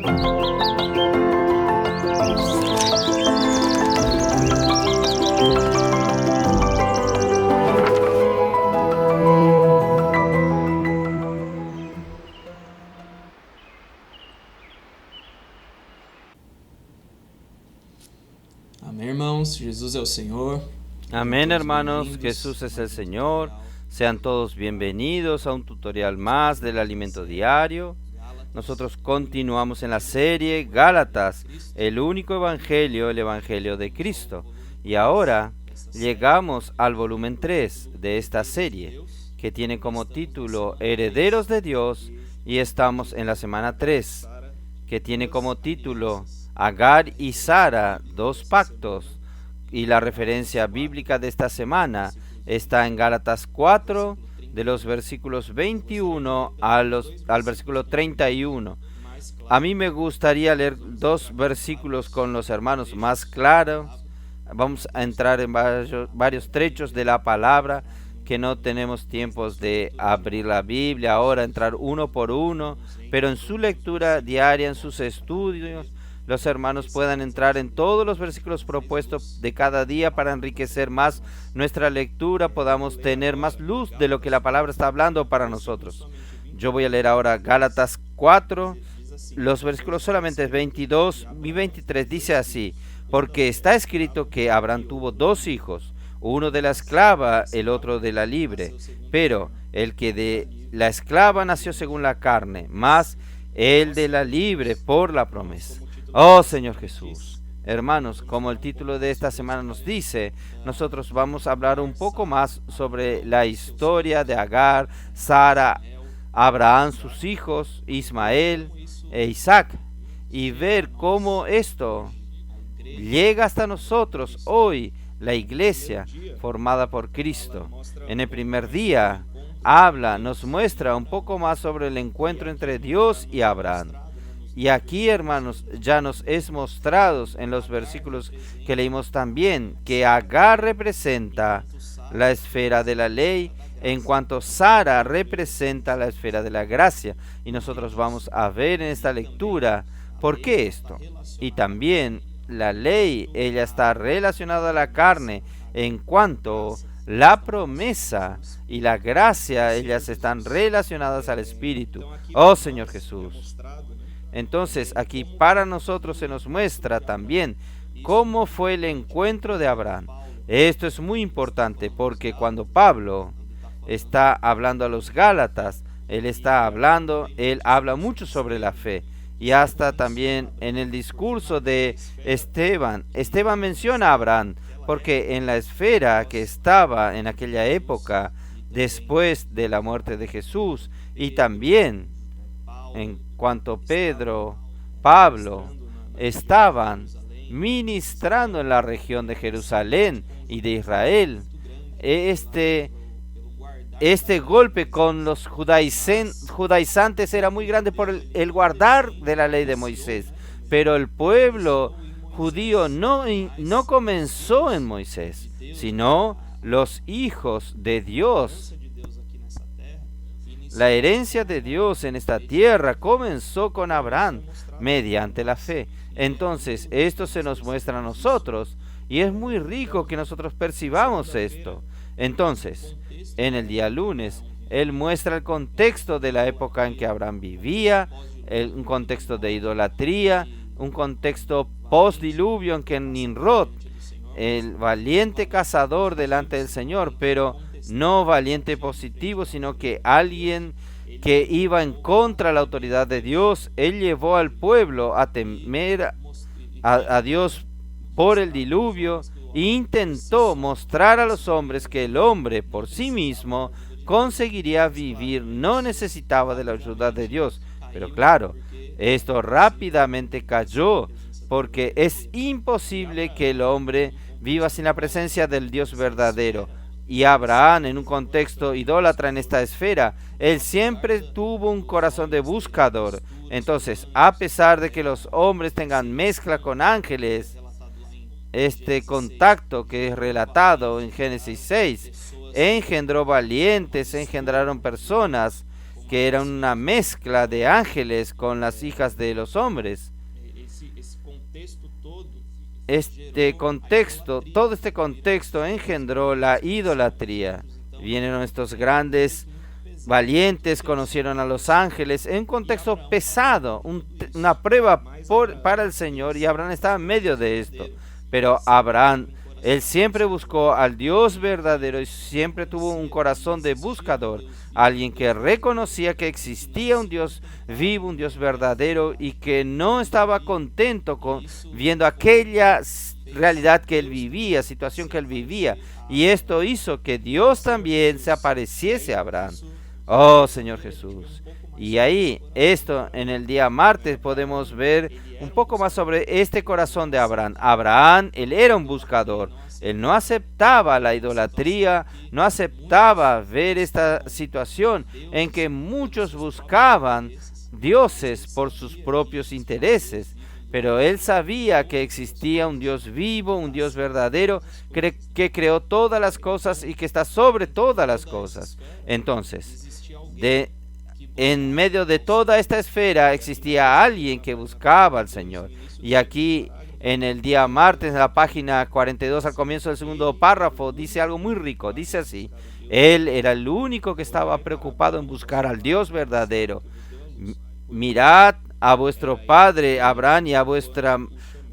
Amém, irmãos. Jesus é o Senhor. Amén, hermanos, Jesús es el Señor. Sean todos bienvenidos a un tutorial más del alimento diario. Nosotros continuamos en la serie Gálatas, el único evangelio, el evangelio de Cristo. Y ahora llegamos al volumen 3 de esta serie, que tiene como título Herederos de Dios, y estamos en la semana 3, que tiene como título Agar y Sara, dos pactos. Y la referencia bíblica de esta semana está en Gálatas 4, de los versículos 21 al versículo 31. A mí me gustaría leer dos versículos con los hermanos más claros. Vamos a entrar en varios trechos de la palabra, que no tenemos tiempos de abrir la Biblia ahora, entrar uno por uno, pero en su lectura diaria, en sus estudios, los hermanos puedan entrar en todos los versículos propuestos de cada día para enriquecer más nuestra lectura, podamos tener más luz de lo que la palabra está hablando para nosotros. Yo voy a leer ahora Gálatas 4, los versículos solamente 22 y 23, dice así: porque está escrito que Abraham tuvo dos hijos, uno de la esclava, el otro de la libre, pero el que de la esclava nació según la carne, más el de la libre por la promesa. Oh Señor Jesús. Hermanos, como el título de esta semana nos dice, nosotros vamos a hablar un poco más sobre la historia de Agar, Sara, Abraham, sus hijos, Ismael e Isaac, y ver cómo esto llega hasta nosotros hoy, la iglesia formada por Cristo. En el primer día nos muestra un poco más sobre el encuentro entre Dios y Abraham. Y aquí, hermanos, ya nos es mostrado en los versículos que leímos también que Agar representa la esfera de la ley, en cuanto Sara representa la esfera de la gracia. Y nosotros vamos a ver en esta lectura por qué esto. Y también la ley, ella está relacionada a la carne, en cuanto la promesa y la gracia, ellas están relacionadas al Espíritu. Oh Señor Jesús. Entonces aquí para nosotros se nos muestra también cómo fue el encuentro de Abraham. Esto es muy importante porque cuando Pablo está hablando a los Gálatas, él habla mucho sobre la fe. Y hasta también en el discurso de Esteban menciona a Abraham, porque en la esfera que estaba en aquella época, después de la muerte de Jesús, y también en cuanto Pablo estaban ministrando en la región de Jerusalén y de Israel, este golpe con los judaizantes era muy grande por el guardar de la ley de Moisés, pero el pueblo judío no comenzó en Moisés, sino los hijos de Dios. La herencia de Dios en esta tierra comenzó con Abraham mediante la fe. Entonces esto se nos muestra a nosotros y es muy rico que nosotros percibamos esto. Entonces, en el día lunes, él muestra el contexto de la época en que Abraham vivía, un contexto de idolatría, un contexto post-diluvio en que Nimrod, el valiente cazador delante del Señor, pero no valiente positivo, sino que alguien que iba en contra de la autoridad de Dios, él llevó al pueblo a temer a Dios por el diluvio e intentó mostrar a los hombres que el hombre por sí mismo conseguiría vivir, no necesitaba de la ayuda de Dios. Pero claro, esto rápidamente cayó, porque es imposible que el hombre viva sin la presencia del Dios verdadero. Y Abraham, en un contexto idólatra en esta esfera, él siempre tuvo un corazón de buscador. Entonces, a pesar de que los hombres tengan mezcla con ángeles, este contacto que es relatado en Génesis 6 engendró valientes, engendraron personas que era una mezcla de ángeles con las hijas de los hombres. Todo este contexto engendró la idolatría. Vienen estos grandes valientes, conocieron a los ángeles en un contexto pesado, una prueba para el Señor, y Abraham estaba en medio de esto. Pero Abraham, él siempre buscó al Dios verdadero y siempre tuvo un corazón de buscador, alguien que reconocía que existía un Dios vivo, un Dios verdadero, y que no estaba contento viendo aquella realidad que él vivía, situación que él vivía, y esto hizo que Dios también se apareciese a Abraham. Oh Señor Jesús. Y ahí, en el día martes podemos ver un poco más sobre este corazón de Abraham. Abraham, él era un buscador. Él no aceptaba la idolatría, no aceptaba ver esta situación en que muchos buscaban dioses por sus propios intereses. Pero él sabía que existía un Dios vivo, un Dios verdadero, que creó todas las cosas y que está sobre todas las cosas. Entonces, en medio de toda esta esfera existía alguien que buscaba al Señor. Y aquí en el día martes, en la página 42, al comienzo del segundo párrafo, dice algo muy rico. Dice así: él era el único que estaba preocupado en buscar al Dios verdadero. Mirad a vuestro padre Abraham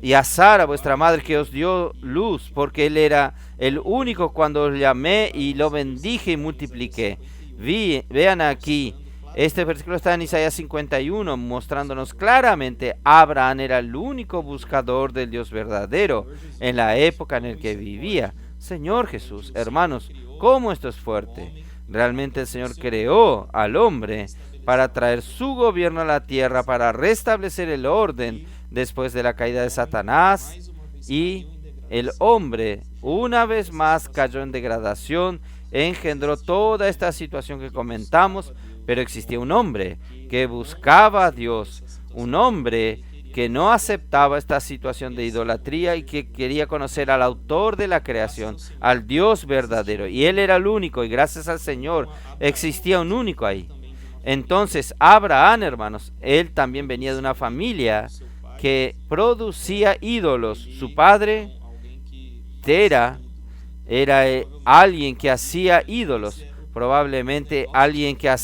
y a Sara, vuestra madre, que os dio luz, porque él era el único cuando os llamé y lo bendije y multipliqué. Vean aquí, este versículo está en Isaías 51, mostrándonos claramente Abraham era el único buscador del Dios verdadero en la época en la que vivía. Señor Jesús, hermanos, ¿cómo esto es fuerte? Realmente el Señor creó al hombre para traer su gobierno a la tierra, para restablecer el orden después de la caída de Satanás, y el hombre una vez más cayó en degradación, engendró toda esta situación que comentamos, pero existía un hombre que buscaba a Dios, un hombre que no aceptaba esta situación de idolatría y que quería conocer al autor de la creación, al Dios verdadero, y él era el único, y gracias al Señor existía un único ahí. Entonces Abraham, hermanos, él también venía de una familia que producía ídolos. Su padre Tera era alguien que hacía ídolos, probablemente alguien que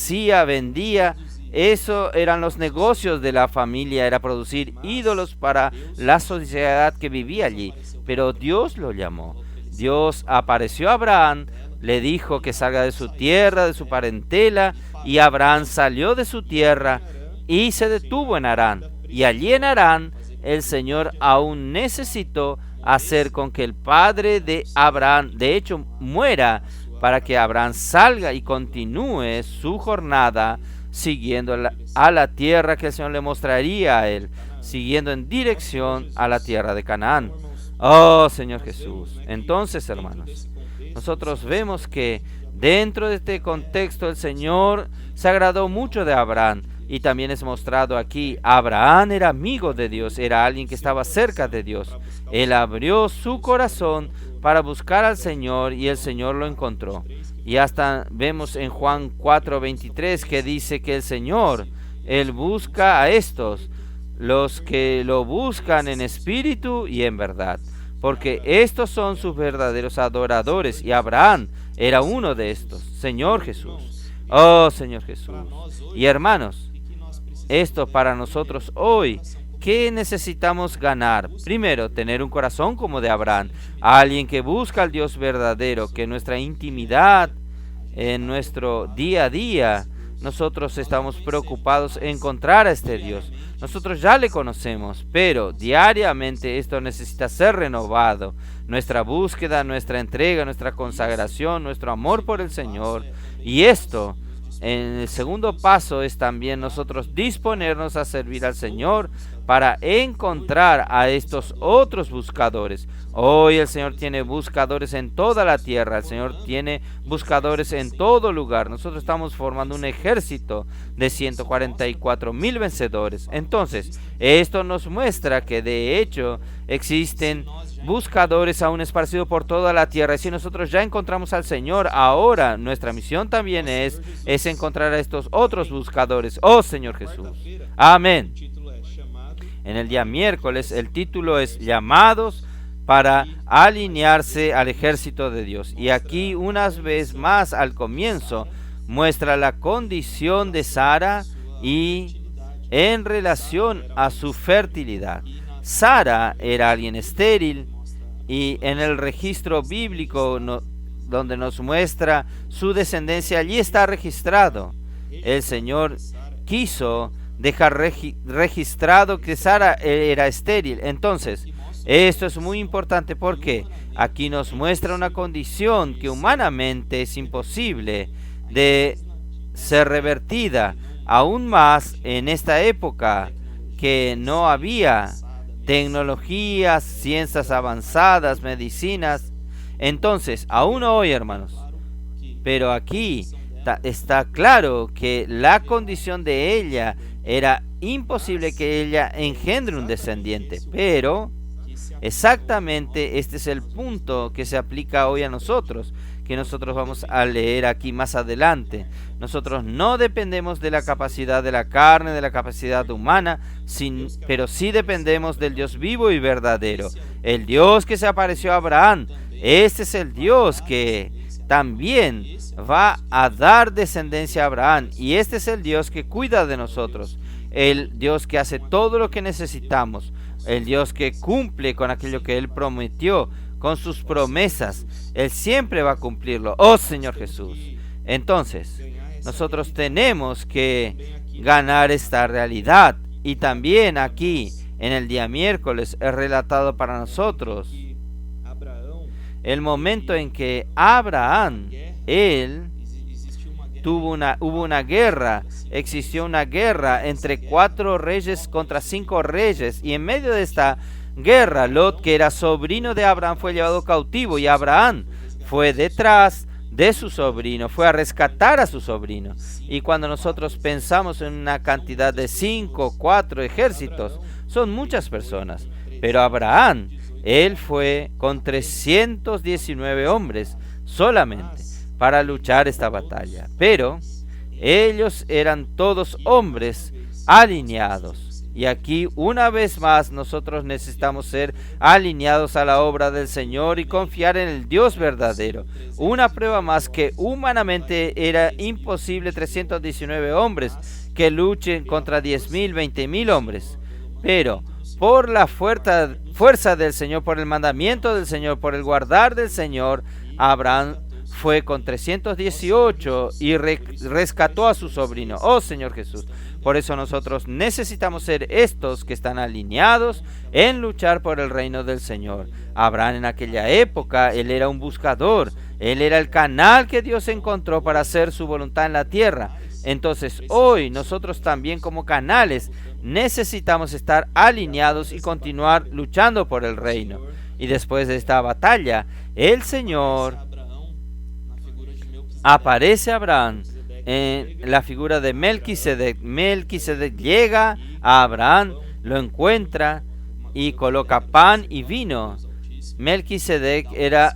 vendía. Eso eran los negocios de la familia, era producir ídolos para la sociedad que vivía allí. Pero Dios lo llamó. Dios apareció a Abraham, le dijo que salga de su tierra, de su parentela, y Abraham salió de su tierra y se detuvo en Harán. Y allí en Harán el Señor aún necesitó hacer con que el padre de Abraham, de hecho, muera, para que Abraham salga y continúe su jornada siguiendo a la tierra que el Señor le mostraría a él, siguiendo en dirección a la tierra de Canaán. Oh Señor Jesús. Entonces, hermanos, nosotros vemos que dentro de este contexto el Señor se agradó mucho de Abraham, y también es mostrado aquí, Abraham era amigo de Dios, era alguien que estaba cerca de Dios. Él abrió su corazón para buscar al Señor y el Señor lo encontró. Y hasta vemos en Juan 4:23 que dice que el Señor, Él busca a estos, los que lo buscan en espíritu y en verdad, porque estos son sus verdaderos adoradores, y Abraham era uno de estos. Señor Jesús, oh Señor Jesús. Y hermanos, esto para nosotros hoy, ¿qué necesitamos ganar? Primero, tener un corazón como de Abraham, alguien que busca al Dios verdadero, que en nuestra intimidad, en nuestro día a día, nosotros estamos preocupados en encontrar a este Dios. Nosotros ya le conocemos, pero diariamente esto necesita ser renovado. Nuestra búsqueda, nuestra entrega, nuestra consagración, nuestro amor por el Señor. Y esto, en el segundo paso, es también nosotros disponernos a servir al Señor para encontrar a estos otros buscadores. Hoy el Señor tiene buscadores en toda la tierra, el Señor tiene buscadores en todo lugar. Nosotros estamos formando un ejército de 144,000 vencedores. Entonces, esto nos muestra que de hecho existen buscadores aún esparcidos por toda la tierra. Y si nosotros ya encontramos al Señor, ahora nuestra misión también es encontrar a estos otros buscadores. Oh Señor Jesús. Amén. En el día miércoles el título es Llamados para alinearse al ejército de Dios. Y aquí una vez más al comienzo muestra la condición de Sara y en relación a su fertilidad. Sara era alguien estéril y en el registro bíblico donde nos muestra su descendencia, allí está registrado. El Señor quiso dejar registrado que Sara era estéril. Entonces, esto es muy importante porque aquí nos muestra una condición que humanamente es imposible de ser revertida, aún más en esta época que no había tecnologías, ciencias avanzadas, medicinas. Entonces, aún hoy, hermanos, pero aquí está claro que la condición de ella era imposible que ella engendre un descendiente, pero exactamente este es el punto que se aplica hoy a nosotros, que nosotros vamos a leer aquí más adelante. Nosotros no dependemos de la capacidad de la carne, de la capacidad humana, pero sí dependemos del Dios vivo y verdadero. El Dios que se apareció a Abraham, este es el Dios que también va a dar descendencia a Abraham, y este es el Dios que cuida de nosotros, el Dios que hace todo lo que necesitamos, el Dios que cumple con aquello que Él prometió, con sus promesas. Él siempre va a cumplirlo. Oh Señor Jesús. Entonces, nosotros tenemos que ganar esta realidad. Y también aquí, en el día miércoles, es relatado para nosotros el momento en que Abraham, hubo una guerra, existió una guerra entre 4 reyes contra 5 reyes, y en medio de esta guerra, Lot, que era sobrino de Abraham, fue llevado cautivo, y Abraham fue detrás de su sobrino, fue a rescatar a su sobrino. Y cuando nosotros pensamos en una cantidad de 5, 4 ejércitos, son muchas personas, pero Abraham, él fue con 319 hombres solamente para luchar esta batalla, pero ellos eran todos hombres alineados. Y aquí una vez más nosotros necesitamos ser alineados a la obra del Señor y confiar en el Dios verdadero. Una prueba más que humanamente era imposible 319 hombres que luchen contra 10,000, 20,000 hombres, pero por la fuerza del Señor, por el mandamiento del Señor, por el guardar del Señor, Abraham fue con 318 y rescató a su sobrino. Oh Señor Jesús. Por eso nosotros necesitamos ser estos que están alineados en luchar por el reino del Señor. Abraham en aquella época, él era un buscador. Él era el canal que Dios encontró para hacer su voluntad en la tierra. Entonces hoy nosotros también como canales necesitamos estar alineados y continuar luchando por el reino. Y después de esta batalla, el Señor aparece a Abraham en la figura de Melquisedec. Melquisedec llega a Abraham, lo encuentra y coloca pan y vino. Melquisedec era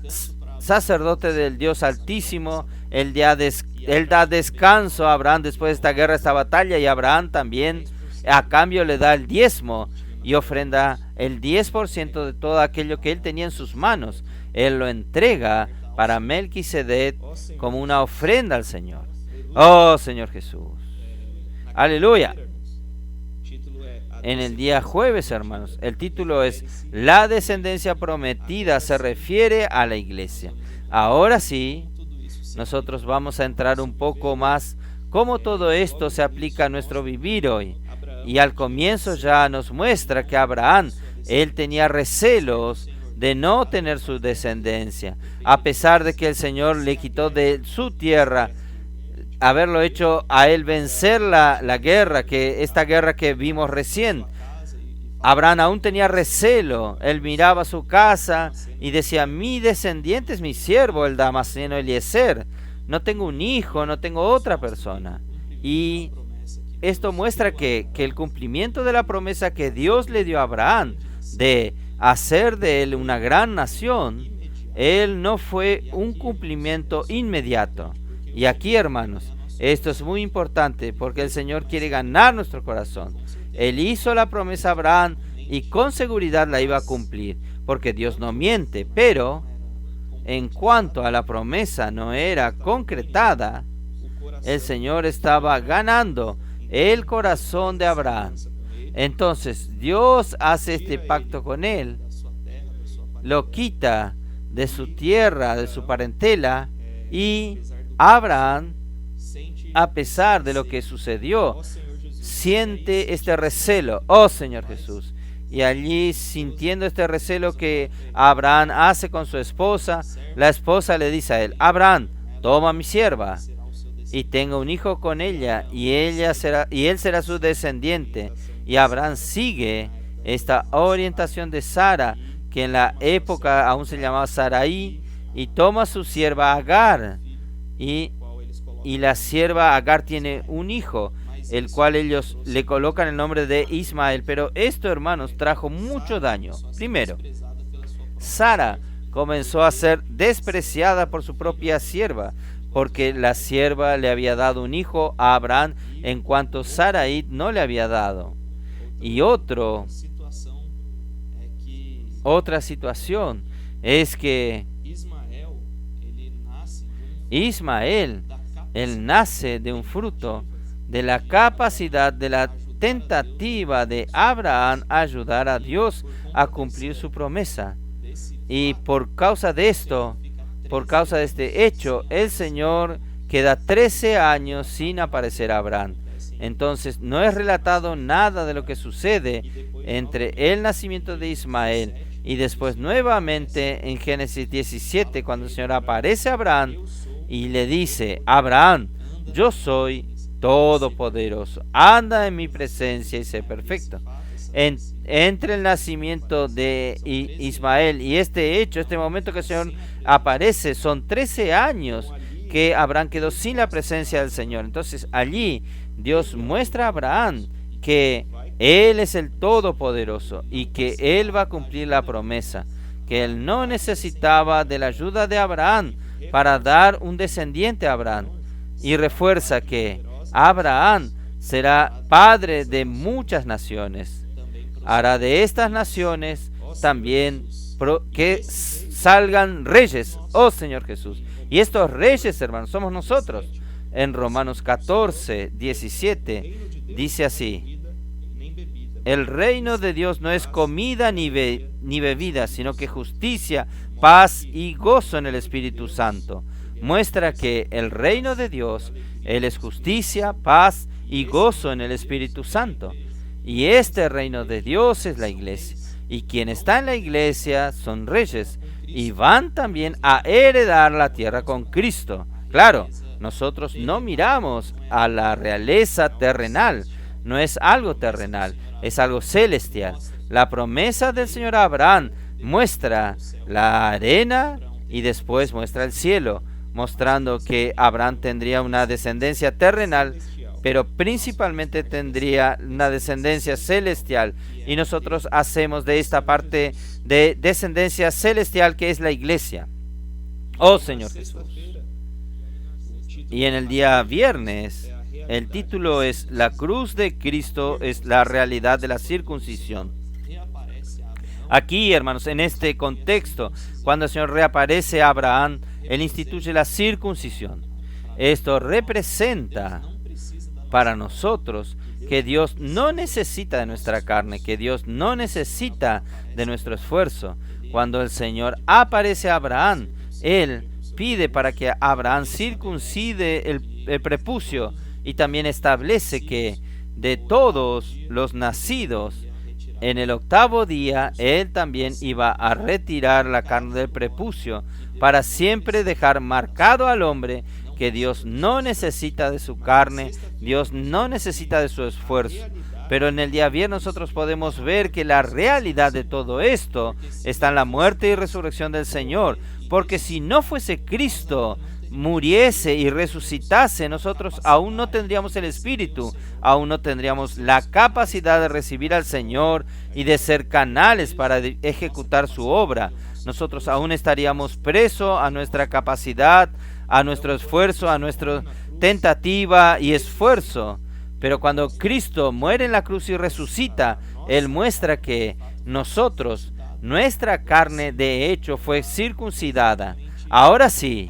sacerdote del Dios Altísimo. Él da descanso a Abraham después de esta guerra, esta batalla, y Abraham también a cambio le da el diezmo y ofrenda el 10% de todo aquello que él tenía en sus manos. Él lo entrega para Melquisedec como una ofrenda al Señor. Oh Señor Jesús. Aleluya. En el día jueves, hermanos, el título es La descendencia prometida, se refiere a la iglesia. Ahora sí, nosotros vamos a entrar un poco más cómo todo esto se aplica a nuestro vivir hoy. Y al comienzo ya nos muestra que Abraham, él tenía recelos de no tener su descendencia, a pesar de que el Señor le quitó de su tierra, haberlo hecho a él vencer la guerra, esta guerra que vimos recién. Abraham aún tenía recelo. Él miraba su casa y decía: mi descendiente es mi siervo, el damasceno Eliezer. No tengo un hijo, no tengo otra persona. Y esto muestra que el cumplimiento de la promesa que Dios le dio a Abraham de hacer de él una gran nación, él no fue un cumplimiento inmediato. Y aquí, hermanos, esto es muy importante porque el Señor quiere ganar nuestro corazón. Él hizo la promesa a Abraham y con seguridad la iba a cumplir, porque Dios no miente, pero en cuanto a la promesa no era concretada, el Señor estaba ganando el corazón de Abraham. Entonces Dios hace este pacto con él, lo quita de su tierra, de su parentela, y Abraham, a pesar de lo que sucedió, siente este recelo, oh Señor Jesús. Y allí, sintiendo este recelo que Abraham hace con su esposa, la esposa le dice a él: Abraham, toma a mi sierva y tenga un hijo con ella, y él será su descendiente. Y Abraham sigue esta orientación de Sara, que en la época aún se llamaba Sarai, y toma a su sierva Agar, y la sierva Agar tiene un hijo, el cual ellos le colocan el nombre de Ismael. Pero esto, hermanos, trajo mucho daño. Primero, Sara comenzó a ser despreciada por su propia sierva, porque la sierva le había dado un hijo a Abraham, en cuanto Sarai no le había dado. Y otra situación es que Ismael, él nace de un fruto de la capacidad, de la tentativa de Abraham a ayudar a Dios a cumplir su promesa. Y por causa de esto, por causa de este hecho, el Señor queda 13 años sin aparecer a Abraham. Entonces no es relatado nada de lo que sucede entre el nacimiento de Ismael y después nuevamente en Génesis 17, cuando el Señor aparece a Abraham y le dice: Abraham, yo soy todopoderoso, anda en mi presencia y sé perfecto. Entre el nacimiento de Ismael y este hecho, este momento que el Señor aparece, son 13 años que Abraham quedó sin la presencia del Señor. Entonces allí Dios muestra a Abraham que Él es el Todopoderoso y que Él va a cumplir la promesa, que Él no necesitaba de la ayuda de Abraham para dar un descendiente a Abraham, y refuerza que Abraham será padre de muchas naciones. Hará de estas naciones también que salgan reyes, oh Señor Jesús. Y estos reyes, hermanos, somos nosotros. En Romanos 14, 17 dice así: el reino de Dios no es comida ni bebida, sino que justicia, paz y gozo en el Espíritu Santo. Muestra que el reino de Dios, Él es justicia, paz y gozo en el Espíritu Santo. Y este reino de Dios es la iglesia. Y quien está en la iglesia son reyes, y van también a heredar la tierra con Cristo. Claro, nosotros no miramos a la realeza terrenal, no es algo terrenal, es algo celestial. La promesa del Señor a Abraham muestra la arena y después muestra el cielo, mostrando que Abraham tendría una descendencia terrenal, pero principalmente tendría una descendencia celestial. Y nosotros hacemos de esta parte de descendencia celestial, que es la iglesia. Oh Señor Jesús. Y en el día viernes, el título es: la cruz de Cristo es la realidad de la circuncisión. Aquí, hermanos, en este contexto, cuando el Señor reaparece a Abraham, Él instituye la circuncisión. Esto representa para nosotros que Dios no necesita de nuestra carne, que Dios no necesita de nuestro esfuerzo. Cuando el Señor aparece a Abraham, Él pide para que Abraham circuncide el prepucio, y también establece que de todos los nacidos en el 8º día, Él también iba a retirar la carne del prepucio, para siempre dejar marcado al hombre que Dios no necesita de su carne, Dios no necesita de su esfuerzo. Pero en el día viernes nosotros podemos ver que la realidad de todo esto está en la muerte y resurrección del Señor, porque si no fuese Cristo muriese y resucitase, nosotros aún no tendríamos el Espíritu, aún no tendríamos la capacidad de recibir al Señor y de ser canales para ejecutar su obra. Nosotros aún estaríamos presos a nuestra capacidad, a nuestro esfuerzo, a nuestra tentativa y esfuerzo. Pero cuando Cristo muere en la cruz y resucita, Él muestra que nosotros, nuestra carne de hecho fue circuncidada. Ahora sí,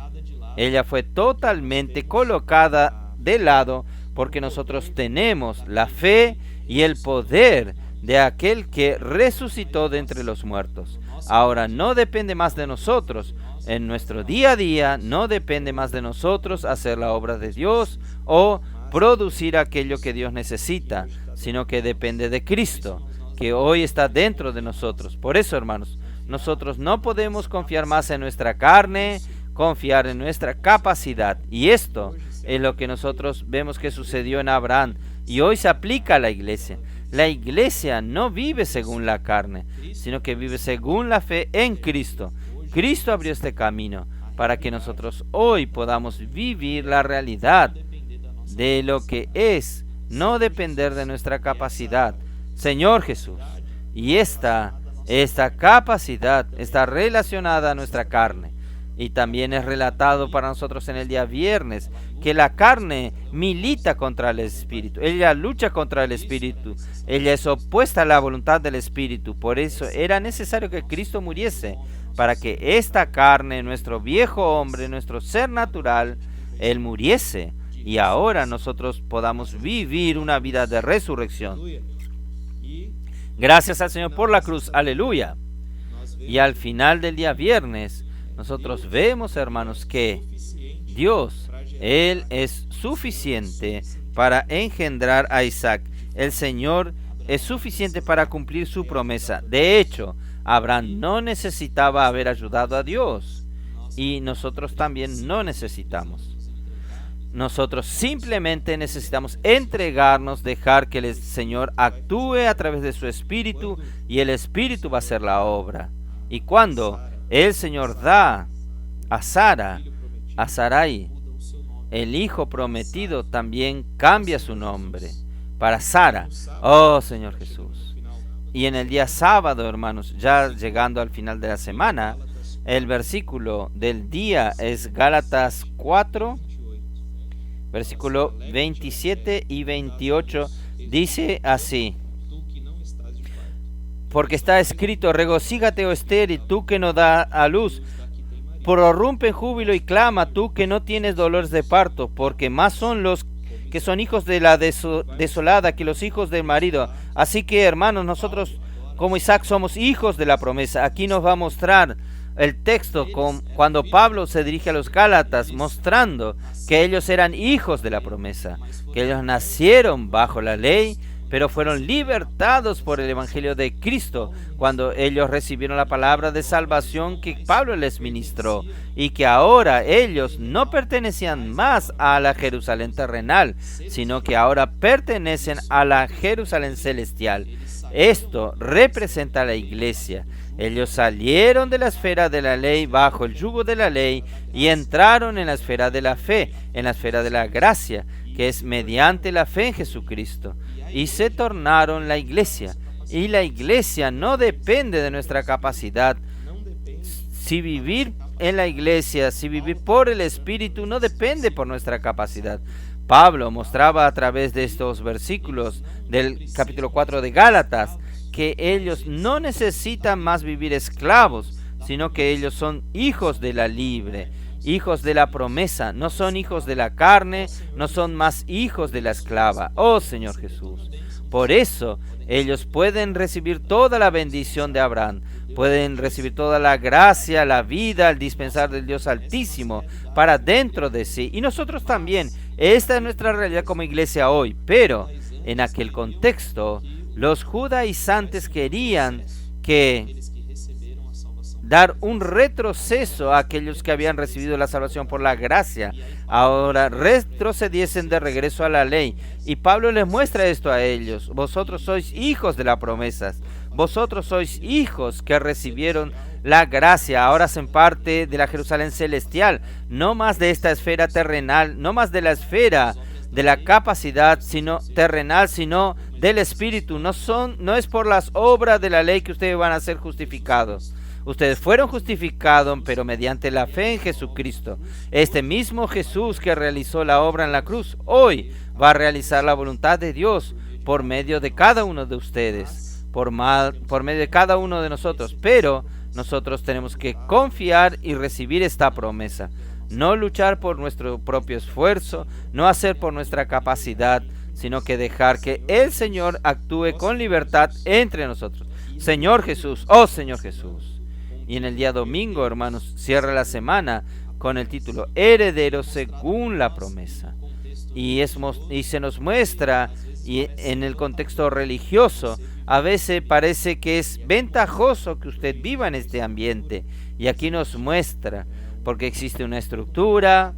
ella fue totalmente colocada de lado porque nosotros tenemos la fe y el poder de aquel que resucitó de entre los muertos. Ahora no depende más de nosotros. En nuestro día a día no depende más de nosotros hacer la obra de Dios o producir aquello que Dios necesita, sino que depende de Cristo, que hoy está dentro de nosotros. Por eso, hermanos, nosotros no podemos confiar más en nuestra carne, confiar en nuestra capacidad. Y esto es lo que nosotros vemos que sucedió en Abraham y hoy se aplica a la iglesia. La iglesia no vive según la carne, sino que vive según la fe en Cristo. Cristo abrió este camino para que nosotros hoy podamos vivir la realidad de lo que es no depender de nuestra capacidad, Señor Jesús. Y esta capacidad está relacionada a nuestra carne. Y también es relatado para nosotros en el día viernes que la carne milita contra el Espíritu. Ella lucha contra el Espíritu. Ella es opuesta a la voluntad del Espíritu. Por eso era necesario que Cristo muriese para que esta carne, nuestro viejo hombre, nuestro ser natural, Él muriese. Y ahora nosotros podamos vivir una vida de resurrección. Gracias al Señor por la cruz. Aleluya. Y al final del día viernes, nosotros vemos, hermanos, que Dios, Él es suficiente para engendrar a Isaac. El Señor es suficiente para cumplir su promesa. De hecho, Abraham no necesitaba haber ayudado a Dios. Y nosotros también no necesitamos. Nosotros simplemente necesitamos entregarnos, dejar que el Señor actúe a través de su Espíritu y el Espíritu va a hacer la obra. Y cuando el Señor da a Sarai, el hijo prometido, también cambia su nombre para Sara. Oh Señor Jesús. Y en el día sábado, hermanos, ya llegando al final de la semana, el versículo del día es Gálatas 4, versículo 27 y 28, dice así: porque está escrito, regocíjate, oh estéril, tú que no da a luz, prorrumpe en júbilo y clama, tú que no tienes dolores de parto, porque más son los que son hijos de la desolada que los hijos del marido. Así que, hermanos, nosotros como Isaac somos hijos de la promesa. Aquí nos va a mostrar el texto cuando Pablo se dirige a los Gálatas, mostrando que ellos eran hijos de la promesa, que ellos nacieron bajo la ley, pero fueron libertados por el Evangelio de Cristo cuando ellos recibieron la palabra de salvación que Pablo les ministró, y que ahora ellos no pertenecían más a la Jerusalén terrenal, sino que ahora pertenecen a la Jerusalén celestial. Esto representa a la iglesia. Ellos salieron de la esfera de la ley bajo el yugo de la ley y entraron en la esfera de la fe, en la esfera de la gracia, que es mediante la fe en Jesucristo, y se tornaron la iglesia. Y la iglesia no depende de nuestra capacidad. Si vivir en la iglesia, si vivir por el Espíritu, no depende por nuestra capacidad. Pablo mostraba a través de estos versículos del capítulo 4 de Gálatas que ellos no necesitan más vivir esclavos, sino que ellos son hijos de la libre, hijos de la promesa, no son hijos de la carne, no son más hijos de la esclava. Oh Señor Jesús. Por eso ellos pueden recibir toda la bendición de Abraham, pueden recibir toda la gracia, la vida, el dispensar del Dios Altísimo para dentro de sí. Y nosotros también. Esta es nuestra realidad como iglesia hoy. Pero en aquel contexto, los judaizantes querían que dar un retroceso a aquellos que habían recibido la salvación por la gracia. Ahora retrocediesen de regreso a la ley. Y Pablo les muestra esto a ellos. Vosotros sois hijos de las promesas. Vosotros sois hijos que recibieron la gracia. Ahora hacen parte de la Jerusalén celestial. No más de esta esfera terrenal. No más de la esfera de la capacidad sino terrenal, sino del Espíritu. No es por las obras de la ley que ustedes van a ser justificados. Ustedes fueron justificados, pero mediante la fe en Jesucristo. Este mismo Jesús que realizó la obra en la cruz, hoy va a realizar la voluntad de Dios por medio de cada uno de ustedes, por medio de cada uno de nosotros. Pero nosotros tenemos que confiar y recibir esta promesa. No luchar por nuestro propio esfuerzo, no hacer por nuestra capacidad, sino que dejar que el Señor actúe con libertad entre nosotros. Señor Jesús, oh Señor Jesús. Y en el día domingo, hermanos, cierra la semana con el título Herederos según la promesa. Y se nos muestra, y en el contexto religioso, a veces parece que es ventajoso que usted viva en este ambiente. Y aquí nos muestra, porque existe una estructura,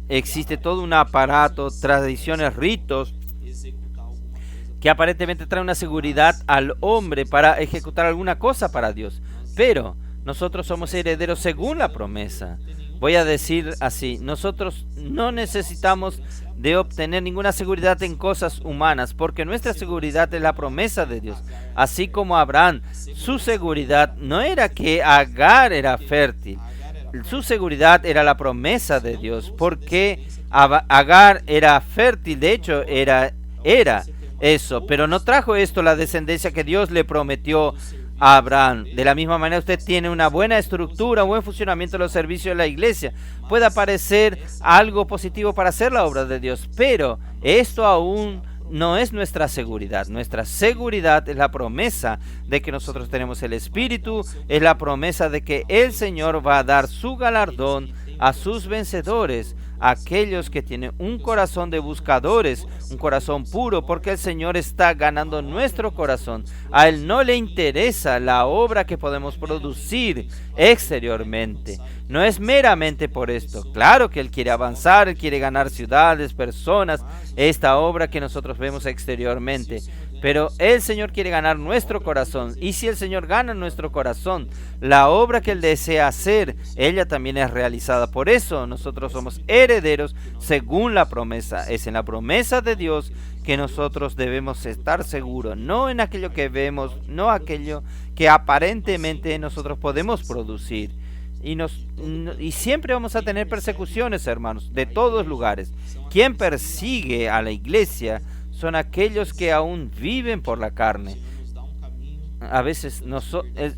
existe todo un aparato, tradiciones, ritos, que aparentemente trae una seguridad al hombre para ejecutar alguna cosa para Dios. Pero nosotros somos herederos según la promesa. Voy a decir así, nosotros no necesitamos de obtener ninguna seguridad en cosas humanas, porque nuestra seguridad es la promesa de Dios. Así como Abraham, su seguridad no era que Agar era fértil, su seguridad era la promesa de Dios, porque Agar era fértil, de hecho era eso, pero no trajo esto la descendencia que Dios le prometió a Abraham. De la misma manera, usted tiene una buena estructura, un buen funcionamiento de los servicios de la iglesia. Puede parecer algo positivo para hacer la obra de Dios, pero esto aún no es nuestra seguridad. Nuestra seguridad es la promesa de que nosotros tenemos el Espíritu, es la promesa de que el Señor va a dar su galardón a sus vencedores, aquellos que tienen un corazón de buscadores, un corazón puro, porque el Señor está ganando nuestro corazón. A Él no le interesa la obra que podemos producir exteriormente. No es meramente por esto. Claro que Él quiere avanzar, Él quiere ganar ciudades, personas, esta obra que nosotros vemos exteriormente. Pero el Señor quiere ganar nuestro corazón. Y si el Señor gana nuestro corazón, la obra que Él desea hacer, ella también es realizada. Por eso nosotros somos herederos según la promesa. Es en la promesa de Dios que nosotros debemos estar seguros. No en aquello que vemos, no aquello que aparentemente nosotros podemos producir. Y siempre vamos a tener persecuciones, hermanos, de todos lugares. Quien persigue a la iglesia son aquellos que aún viven por la carne. A veces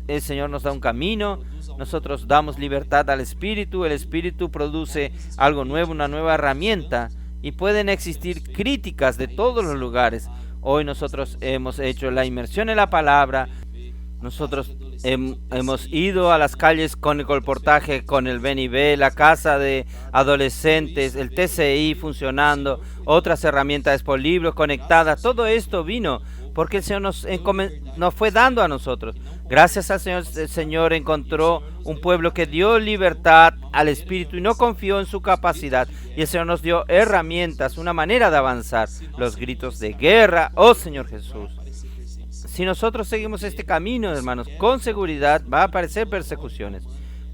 el Señor nos da un camino, nosotros damos libertad al Espíritu, el Espíritu produce algo nuevo, una nueva herramienta, y pueden existir críticas de todos los lugares. Hoy nosotros hemos hecho la inmersión en la palabra, nosotros hemos ido a las calles con el colportaje, con el BNB, la casa de adolescentes, el TCI funcionando, otras herramientas por libros conectadas. Todo esto vino porque el Señor nos fue dando a nosotros. Gracias al Señor, el Señor encontró un pueblo que dio libertad al Espíritu y no confió en su capacidad. Y el Señor nos dio herramientas, una manera de avanzar. Los gritos de guerra, oh Señor Jesús. Si nosotros seguimos este camino, hermanos, con seguridad va a aparecer persecuciones,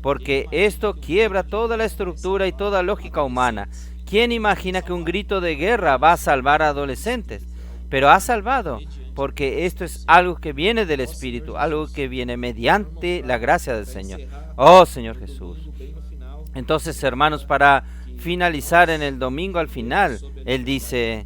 porque esto quiebra toda la estructura y toda lógica humana. ¿Quién imagina que un grito de guerra va a salvar a adolescentes? Pero ha salvado, porque esto es algo que viene del Espíritu, algo que viene mediante la gracia del Señor. Oh Señor Jesús. Entonces, hermanos, para finalizar en el domingo al final, Él dice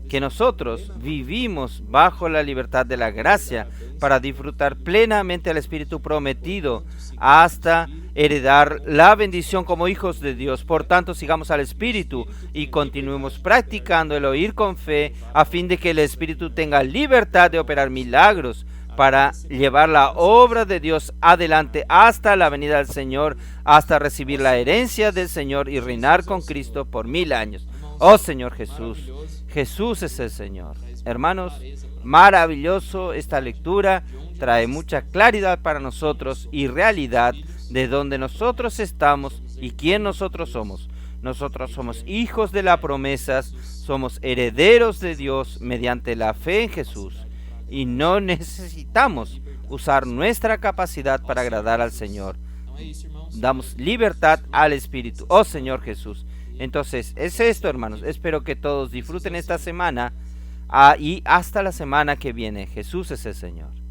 que nosotros vivimos bajo la libertad de la gracia para disfrutar plenamente al Espíritu prometido hasta heredar la bendición como hijos de Dios. Por tanto, sigamos al Espíritu y continuemos practicando el oír con fe a fin de que el Espíritu tenga libertad de operar milagros para llevar la obra de Dios adelante hasta la venida del Señor, hasta recibir la herencia del Señor y reinar con Cristo por 1000 años. Oh Señor Jesús, Jesús es el Señor. Hermanos, maravilloso esta lectura, trae mucha claridad para nosotros y realidad de donde nosotros estamos y quién nosotros somos. Nosotros somos hijos de las promesas, somos herederos de Dios mediante la fe en Jesús y no necesitamos usar nuestra capacidad para agradar al Señor. Damos libertad al Espíritu. Oh Señor Jesús. Entonces, es esto, hermanos. Espero que todos disfruten esta semana y hasta la semana que viene. Jesús es el Señor.